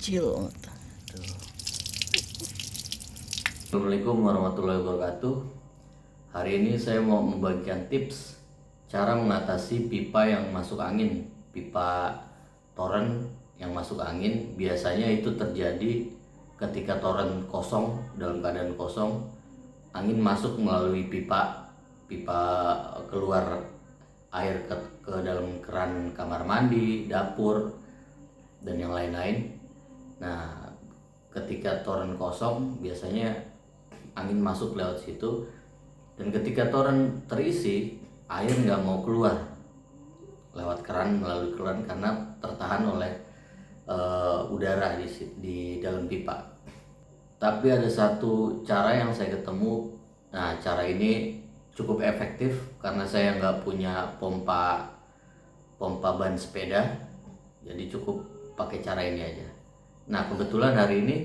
kecil. Tuh. Assalamualaikum warahmatullahi wabarakatuh. Hari ini saya mau membagikan tips cara mengatasi pipa yang masuk angin, pipa toren yang masuk angin. Biasanya itu terjadi ketika toren kosong, dalam keadaan kosong, angin masuk melalui pipa keluar air ke dalam keran kamar mandi, dapur, dan yang lain-lain. Nah, ketika toren kosong biasanya angin masuk lewat situ, dan ketika toren terisi, air nggak mau keluar lewat keran, melalui keran, karena tertahan oleh udara di dalam pipa. Tapi ada satu cara yang saya ketemu. Nah, cara ini cukup efektif karena saya nggak punya pompa ban sepeda, jadi cukup pakai cara ini aja. Nah, kebetulan hari ini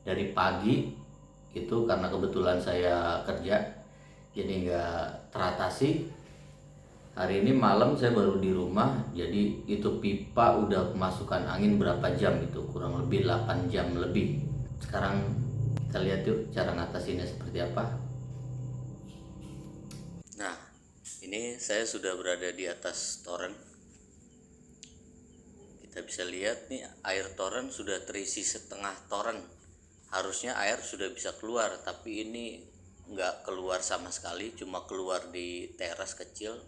dari pagi itu, karena kebetulan saya kerja jadi nggak teratasi. Hari ini malam saya baru di rumah, jadi itu pipa udah kemasukan angin berapa jam itu, kurang lebih 8 jam lebih. Sekarang kita lihat yuk cara ngatasinnya seperti apa. Nah, ini saya sudah berada di atas toren. Kita bisa lihat nih, air toren sudah terisi setengah toren. Harusnya air sudah bisa keluar, tapi ini nggak keluar sama sekali, cuma keluar di teras kecil.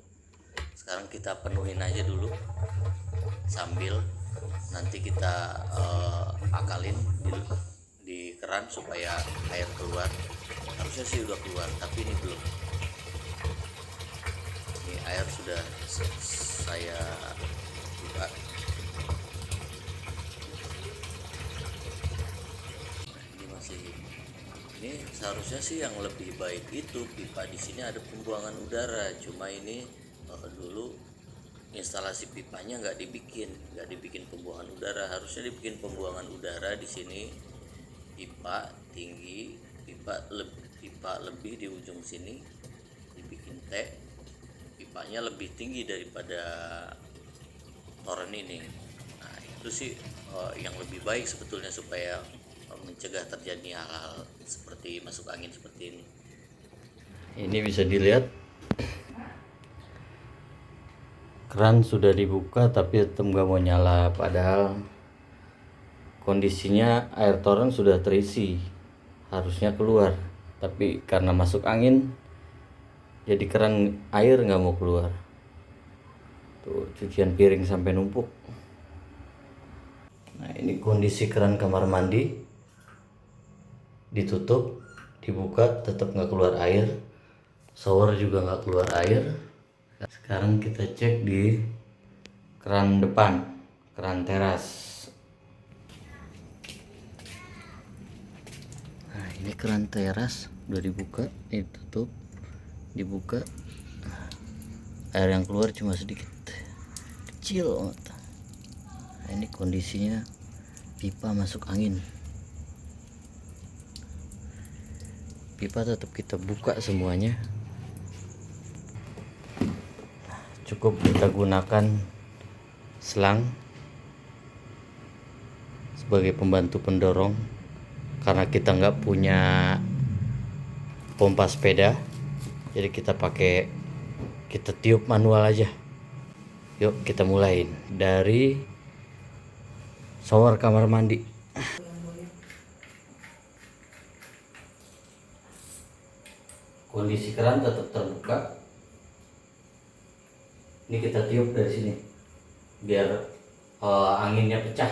Sekarang kita penuhin aja dulu, sambil nanti kita akalin di keran supaya air keluar. Harusnya sih udah keluar, tapi ini belum. Ini air sudah saya buka. Ini seharusnya sih yang lebih baik itu pipa di sini ada pembuangan udara, cuma ini dulu instalasi pipanya nggak dibikin pembuangan udara. Harusnya dibikin pembuangan udara di sini. Pipa tinggi, pipa lebih di ujung sini dibikin T, pipanya lebih tinggi daripada toren ini. Nah, itu sih yang lebih baik sebetulnya, supaya mencegah terjadinya hal-hal seperti masuk angin seperti ini. Ini bisa dilihat keran sudah dibuka tapi tetap nggak mau nyala, padahal kondisinya air toren sudah terisi, harusnya keluar, tapi karena masuk angin jadi keran air nggak mau keluar. Tuh, cucian piring sampai numpuk. Nah, ini kondisi keran kamar mandi, ditutup, dibuka, tetap nggak keluar air. Shower juga nggak keluar air. Sekarang kita cek di keran depan, keran teras. Nah, ini keran teras udah dibuka, ditutup, dibuka. Air yang keluar cuma sedikit, kecil. Nah, ini kondisinya pipa masuk angin. Pipa tetap kita buka semuanya. Cukup kita gunakan selang sebagai pembantu pendorong, karena kita nggak punya pompa sepeda, jadi kita tiup manual aja. Yuk kita mulain dari shower kamar mandi. Kondisi keran tetap terbuka. Ini kita tiup dari sini biar anginnya pecah.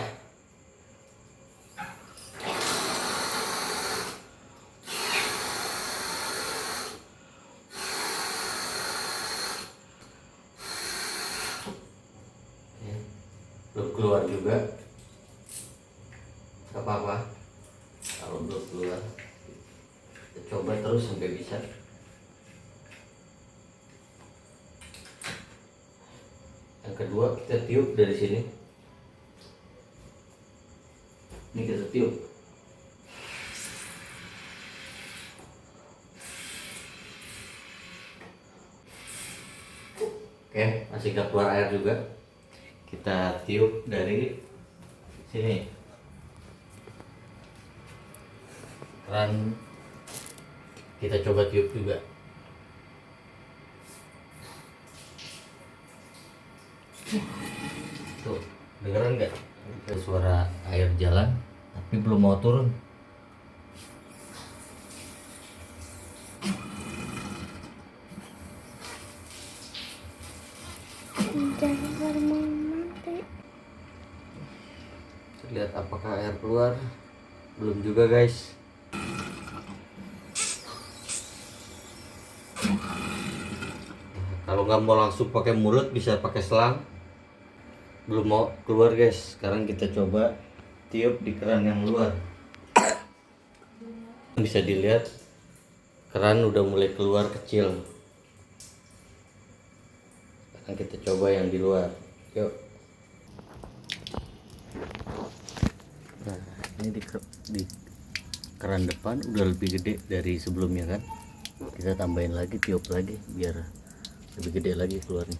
Belum keluar juga, gak apa-apa kalau belum keluar. Kita coba terus sampai bisa. Yang kedua kita tiup dari sini. Ini kita tiup. Oke, masih gak keluar air juga. Kita tiup dari sini. keran kita coba tiup juga. Tuh, dengeran nggak? Ada suara air jalan, tapi belum mau turun. Jangan mau mati. Lihat apakah air keluar? Belum juga guys. Kalau nggak mau langsung pakai mulut bisa pakai selang. Belum mau keluar guys. Sekarang kita coba tiup di keran yang luar. Bisa dilihat keran udah mulai keluar kecil. Sekarang kita coba yang di luar. Yuk. Nah, ini di keran depan udah lebih gede dari sebelumnya kan. Kita tambahin lagi, tiup lagi biar lebih gede lagi keluarnya.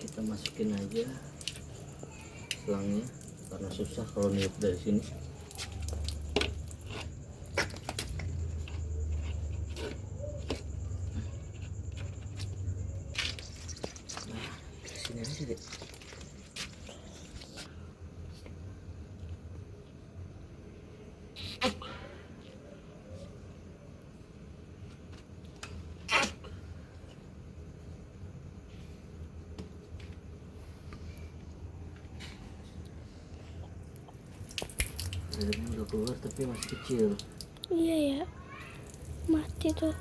Kita masukin aja selangnya karena susah kalau niup dari sini. Nah, sini aja deh. Airnya udah keluar tapi masih kecil. Iya ya, mati tuh.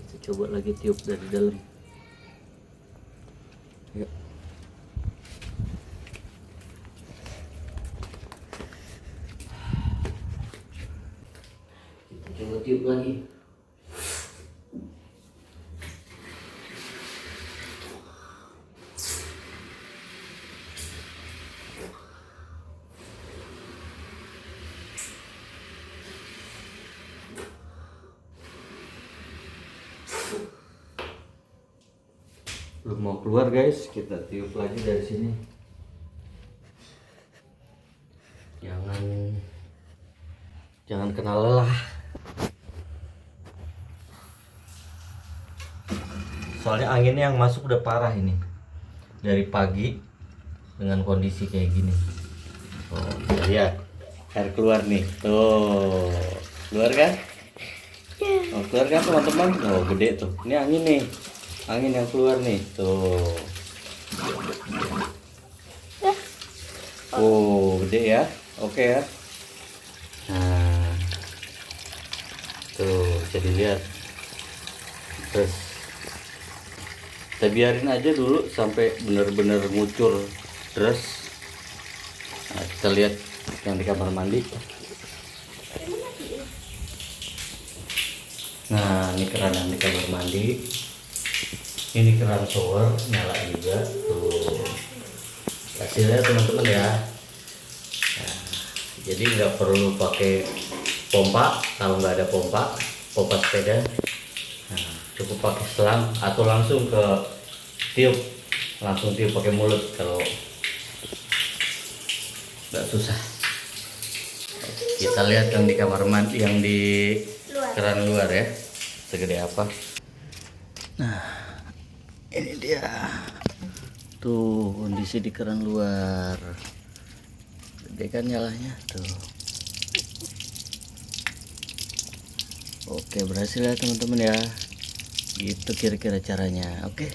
Kita coba lagi tiup dari dalam. Yuk. Kita coba tiup lagi. Belum mau keluar guys, kita tiup lagi dari sini. Jangan kena lelah. Soalnya anginnya yang masuk udah parah ini. Dari pagi dengan kondisi kayak gini. Oh, lihat air keluar nih. Tuh, keluar kan? Oh, keluar kan teman-teman? Oh, gede tuh. Ini angin nih. Angin yang keluar nih. Tuh. Oh, gede ya. Oke ya. Nah. Tuh, bisa dilihat. Terus kita biarin aja dulu sampai benar-benar ngucur deras. Nah, kita lihat yang di kamar mandi. Nah, ini keran yang di kamar mandi. Ini keran shower nyala juga. Tuh, hasilnya teman-teman ya. Nah, jadi nggak perlu pakai pompa. Kalau nggak ada pompa sepeda, nah, cukup pakai selang atau langsung ke tiup, langsung tiup pakai mulut kalau nggak susah. Kita lihat yang di kamar mandi, yang di keran luar ya, segede apa. Nah, ini dia tuh kondisi di keran luar. Gede kan nyalanya tuh. Oke, berhasil ya teman-teman ya. Gitu kira-kira caranya. Oke.